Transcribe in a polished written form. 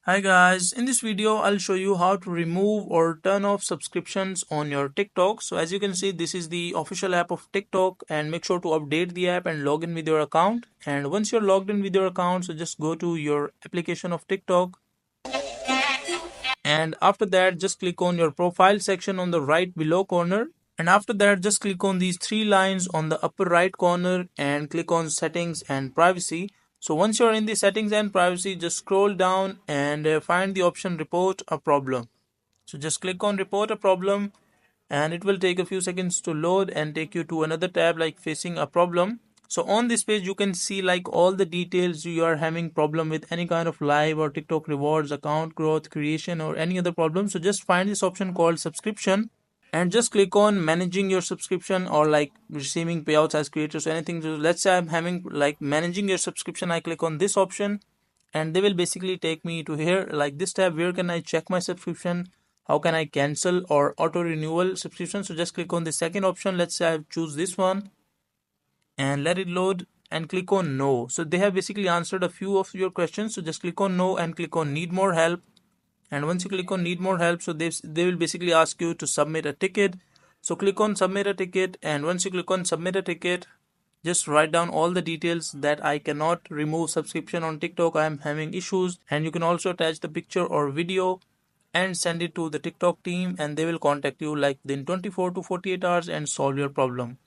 Hi guys, in this video I'll show you how to remove or turn off subscriptions on your TikTok. So as you can see, this is the official app of TikTok, and make sure to update the app and log in with your account. And once you're logged in with your account, so just go to your application of TikTok, and after that just click on your profile section on the right below corner. And after that just click on these three lines on the upper right corner and click on settings and privacy. So once you're in the settings and privacy, just scroll down and find the option report a problem. So just click on report a problem, and it will take a few seconds to load and take you to another tab like facing a problem. So on this page you can see like all the details you are having problem with, any kind of live or TikTok rewards, account growth, creation, or any other problem. So just find this option called subscription and just click on managing your subscription or like receiving payouts as creators or anything. So let's say I'm having like managing your subscription. I click on this option and they will basically take me to here like this tab. Where can I check my subscription? How can I cancel or auto renewal subscription? So just click on the second option. Let's say I choose this one and let it load and click on no. So they have basically answered a few of your questions. So just click on no and click on need more help. And once you click on need more help, so they will basically ask you to submit a ticket. So click on submit a ticket, and once you click on submit a ticket, just write down all the details that I cannot remove subscription on TikTok, I am having issues. And you can also attach the picture or video and send it to the TikTok team, and they will contact you like within 24 to 48 hours and solve your problem.